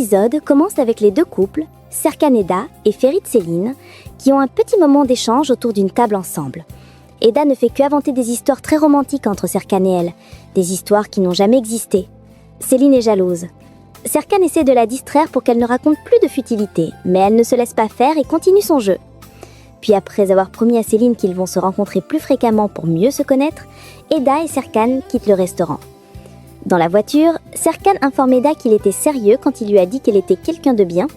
L'épisode commence avec les deux couples, Serkan Eda et Ferit Céline, qui ont un petit moment d'échange autour d'une table ensemble. Eda ne fait qu'inventer des histoires très romantiques entre Serkan et elle, des histoires qui n'ont jamais existé. Céline est jalouse. Serkan essaie de la distraire pour qu'elle ne raconte plus de futilités, mais elle ne se laisse pas faire et continue son jeu. Puis après avoir promis à Céline qu'ils vont se rencontrer plus fréquemment pour mieux se connaître, Eda et Serkan quittent le restaurant. Dans la voiture, Serkan informe Eda qu'il était sérieux quand il lui a dit qu'elle était quelqu'un de bien,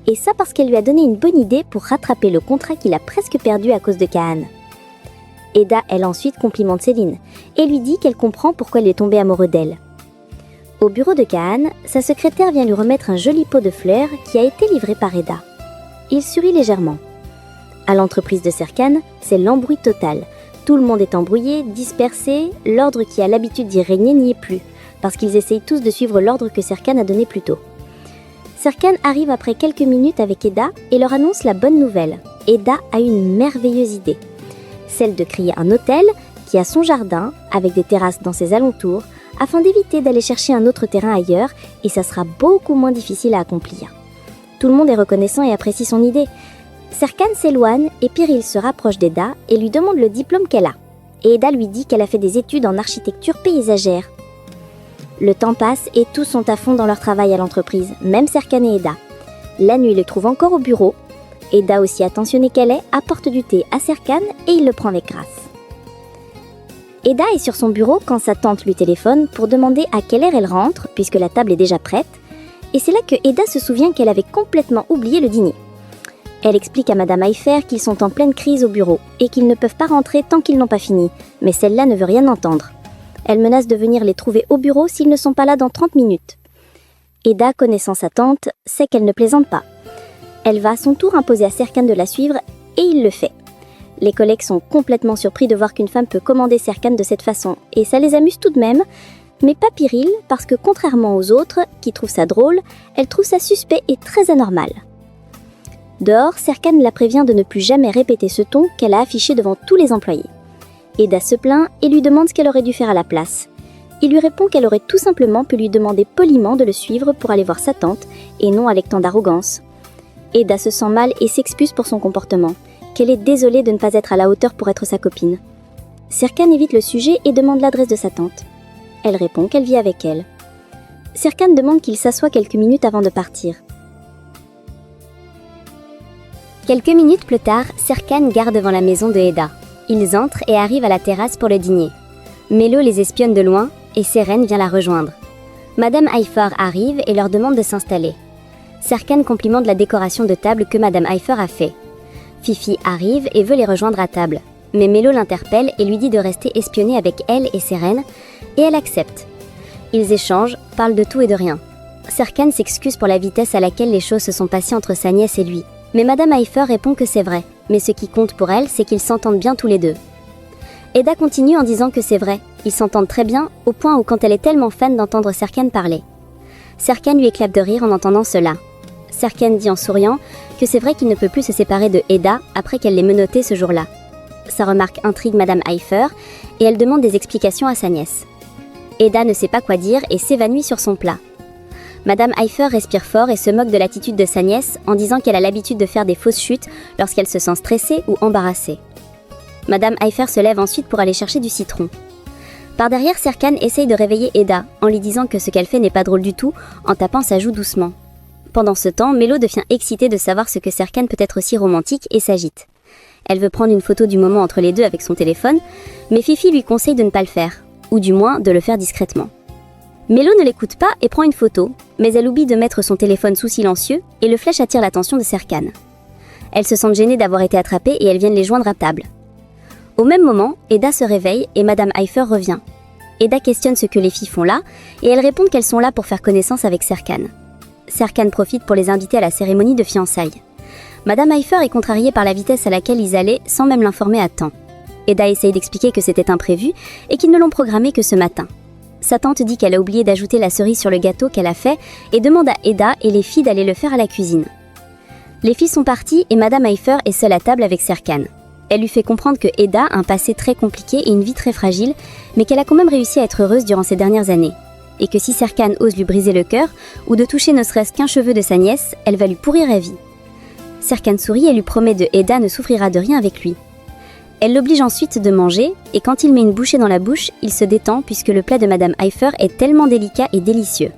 et ça parce qu'elle lui a donné une bonne idée pour rattraper le contrat qu'il a presque perdu à cause de Kaan. Eda, elle ensuite complimente Céline, et lui dit qu'elle comprend pourquoi il est tombé amoureux d'elle. Au bureau de Kaan, sa secrétaire vient lui remettre un joli pot de fleurs qui a été livré par Eda. Il sourit légèrement. À l'entreprise de Serkan, c'est l'embrouille total. Tout le monde est embrouillé, dispersé, l'ordre qui a l'habitude d'y régner n'y est plus, parce qu'ils essayent tous de suivre l'ordre que Serkan a donné plus tôt. Serkan arrive après quelques minutes avec Eda et leur annonce la bonne nouvelle. Eda a une merveilleuse idée. Celle de créer un hôtel qui a son jardin, avec des terrasses dans ses alentours, afin d'éviter d'aller chercher un autre terrain ailleurs, et ça sera beaucoup moins difficile à accomplir. Tout le monde est reconnaissant et apprécie son idée. Serkan s'éloigne et Piril se rapproche d'Eda et lui demande le diplôme qu'elle a. Et Eda lui dit qu'elle a fait des études en architecture paysagère. Le temps passe et tous sont à fond dans leur travail à l'entreprise, même Serkan et Eda. La nuit les trouve encore au bureau. Eda, aussi attentionnée qu'elle est, apporte du thé à Serkan et il le prend avec grâce. Eda est sur son bureau quand sa tante lui téléphone pour demander à quelle heure elle rentre, puisque la table est déjà prête. Et c'est là que Eda se souvient qu'elle avait complètement oublié le dîner. Elle explique à Madame Eifer qu'ils sont en pleine crise au bureau et qu'ils ne peuvent pas rentrer tant qu'ils n'ont pas fini, mais celle-là ne veut rien entendre. Elle menace de venir les trouver au bureau s'ils ne sont pas là dans 30 minutes. Eda, connaissant sa tante, sait qu'elle ne plaisante pas. Elle va à son tour imposer à Serkan de la suivre et il le fait. Les collègues sont complètement surpris de voir qu'une femme peut commander Serkan de cette façon et ça les amuse tout de même, mais pas Piril parce que contrairement aux autres qui trouvent ça drôle, elle trouve ça suspect et très anormal. Dehors, Serkan la prévient de ne plus jamais répéter ce ton qu'elle a affiché devant tous les employés. Eda se plaint et lui demande ce qu'elle aurait dû faire à la place. Il lui répond qu'elle aurait tout simplement pu lui demander poliment de le suivre pour aller voir sa tante et non avec tant d'arrogance. Eda se sent mal et s'excuse pour son comportement, qu'elle est désolée de ne pas être à la hauteur pour être sa copine. Serkan évite le sujet et demande l'adresse de sa tante. Elle répond qu'elle vit avec elle. Serkan demande qu'il s'assoie quelques minutes avant de partir. Quelques minutes plus tard, Serkan gare devant la maison de Eda. Ils entrent et arrivent à la terrasse pour le dîner. Mélo les espionne de loin et Seren vient la rejoindre. Madame Eifer arrive et leur demande de s'installer. Serkan complimente la décoration de table que Madame Eifer a fait. Fifi arrive et veut les rejoindre à table. Mais Mélo l'interpelle et lui dit de rester espionner avec elle et Seren, et elle accepte. Ils échangent, parlent de tout et de rien. Serkan s'excuse pour la vitesse à laquelle les choses se sont passées entre sa nièce et lui. Mais Madame Eifer répond que c'est vrai, mais ce qui compte pour elle, c'est qu'ils s'entendent bien tous les deux. Eda continue en disant que c'est vrai, ils s'entendent très bien, au point où quand elle est tellement fan d'entendre Serkan parler. Serkan lui éclate de rire en entendant cela. Serkan dit en souriant que c'est vrai qu'il ne peut plus se séparer de Eda après qu'elle l'ait menotté ce jour-là. Sa remarque intrigue Madame Eifer et elle demande des explications à sa nièce. Eda ne sait pas quoi dire et s'évanouit sur son plat. Madame Eifer respire fort et se moque de l'attitude de sa nièce en disant qu'elle a l'habitude de faire des fausses chutes lorsqu'elle se sent stressée ou embarrassée. Madame Eifer se lève ensuite pour aller chercher du citron. Par derrière, Serkan essaye de réveiller Eda en lui disant que ce qu'elle fait n'est pas drôle du tout en tapant sa joue doucement. Pendant ce temps, Mélo devient excitée de savoir ce que Serkan peut être aussi romantique et s'agite. Elle veut prendre une photo du moment entre les deux avec son téléphone, mais Fifi lui conseille de ne pas le faire, ou du moins de le faire discrètement. Mélo ne l'écoute pas et prend une photo, mais elle oublie de mettre son téléphone sous silencieux et le flash attire l'attention de Serkan. Elles se sentent gênées d'avoir été attrapées et elles viennent les joindre à table. Au même moment, Eda se réveille et Madame Eifer revient. Eda questionne ce que les filles font là et elles répondent qu'elles sont là pour faire connaissance avec Serkan. Serkan profite pour les inviter à la cérémonie de fiançailles. Madame Eifer est contrariée par la vitesse à laquelle ils allaient sans même l'informer à temps. Eda essaye d'expliquer que c'était imprévu et qu'ils ne l'ont programmé que ce matin. Sa tante dit qu'elle a oublié d'ajouter la cerise sur le gâteau qu'elle a fait et demande à Eda et les filles d'aller le faire à la cuisine. Les filles sont parties et Madame Eifer est seule à table avec Serkan. Elle lui fait comprendre que Eda a un passé très compliqué et une vie très fragile, mais qu'elle a quand même réussi à être heureuse durant ces dernières années. et que si Serkan ose lui briser le cœur, ou de toucher ne serait-ce qu'un cheveu de sa nièce, elle va lui pourrir la vie. Serkan sourit et lui promet que Eda ne souffrira de rien avec lui. Elle l'oblige ensuite de manger, et quand il met une bouchée dans la bouche, il se détend puisque le plat de Madame Eifer est tellement délicat et délicieux.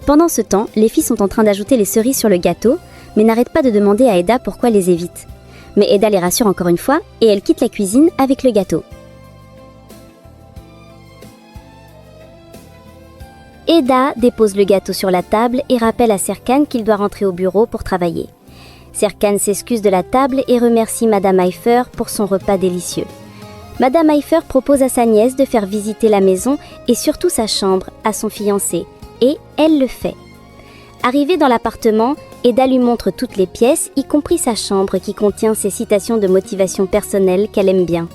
Pendant ce temps, les filles sont en train d'ajouter les cerises sur le gâteau, mais n'arrêtent pas de demander à Eda pourquoi elle les évite. Mais Eda les rassure encore une fois, et elle quitte la cuisine avec le gâteau. Eda dépose le gâteau sur la table et rappelle à Serkan qu'il doit rentrer au bureau pour travailler. Serkan s'excuse de la table et remercie Madame Eifer pour son repas délicieux. Madame Eifer propose à sa nièce de faire visiter la maison et surtout sa chambre à son fiancé, et elle le fait. Arrivée dans l'appartement, Eda lui montre toutes les pièces, y compris sa chambre qui contient ses citations de motivation personnelle qu'elle aime bien.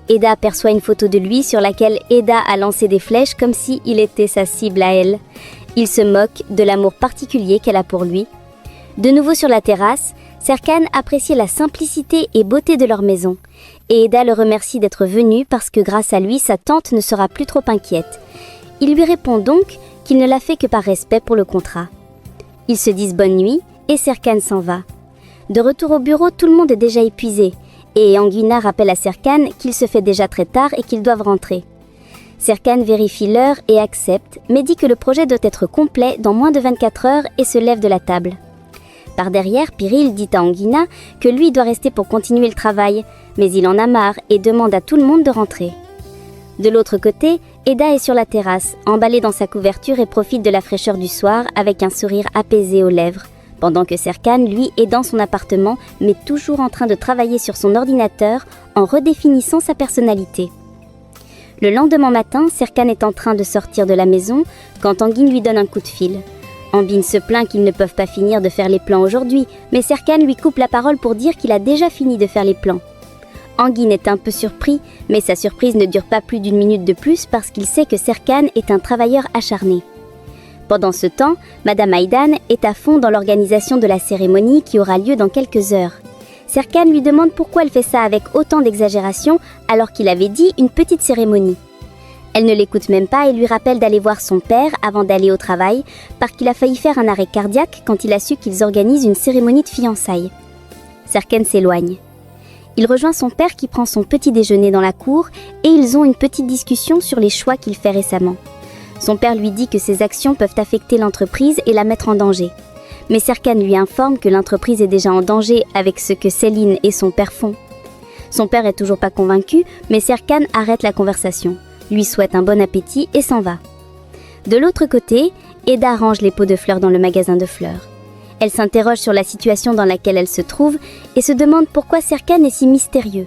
Eda aperçoit une photo de lui sur laquelle Eda a lancé des flèches comme si il était sa cible à elle. Il se moque de l'amour particulier qu'elle a pour lui. De nouveau sur la terrasse, Serkan apprécie la simplicité et beauté de leur maison. Et Eda le remercie d'être venu parce que grâce à lui, sa tante ne sera plus trop inquiète. Il lui répond donc qu'il ne l'a fait que par respect pour le contrat. Ils se disent bonne nuit et Serkan s'en va. De retour au bureau, tout le monde est déjà épuisé. Et Anguina rappelle à Serkan qu'il se fait déjà très tard et qu'ils doivent rentrer. Serkan vérifie l'heure et accepte, mais dit que le projet doit être complet dans moins de 24 heures et se lève de la table. Par derrière, Piril dit à Anguina que lui doit rester pour continuer le travail, mais il en a marre et demande à tout le monde de rentrer. De l'autre côté, Eda est sur la terrasse, emballée dans sa couverture et profite de la fraîcheur du soir avec un sourire apaisé aux lèvres, pendant que Serkan, lui, est dans son appartement, mais toujours en train de travailler sur son ordinateur en redéfinissant sa personnalité. Le lendemain matin, Serkan est en train de sortir de la maison quand Anguine lui donne un coup de fil. Anguine se plaint qu'ils ne peuvent pas finir de faire les plans aujourd'hui, mais Serkan lui coupe la parole pour dire qu'il a déjà fini de faire les plans. Anguine est un peu surpris, mais sa surprise ne dure pas plus d'une minute de plus parce qu'il sait que Serkan est un travailleur acharné. Pendant ce temps, Madame Aydan est à fond dans l'organisation de la cérémonie qui aura lieu dans quelques heures. Serkan lui demande pourquoi elle fait ça avec autant d'exagération alors qu'il avait dit une petite cérémonie. Elle ne l'écoute même pas et lui rappelle d'aller voir son père avant d'aller au travail parce qu'il a failli faire un arrêt cardiaque quand il a su qu'ils organisent une cérémonie de fiançailles. Serkan s'éloigne. Il rejoint son père qui prend son petit déjeuner dans la cour et ils ont une petite discussion sur les choix qu'il fait récemment. Son père lui dit que ses actions peuvent affecter l'entreprise et la mettre en danger. Mais Serkan lui informe que l'entreprise est déjà en danger avec ce que Céline et son père font. Son père est toujours pas convaincu, mais Serkan arrête la conversation, lui souhaite un bon appétit et s'en va. De l'autre côté, Eda range les pots de fleurs dans le magasin de fleurs. Elle s'interroge sur la situation dans laquelle elle se trouve et se demande pourquoi Serkan est si mystérieux.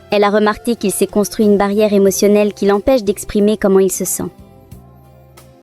Elle a remarqué qu'il s'est construit une barrière émotionnelle qui l'empêche d'exprimer comment il se sent.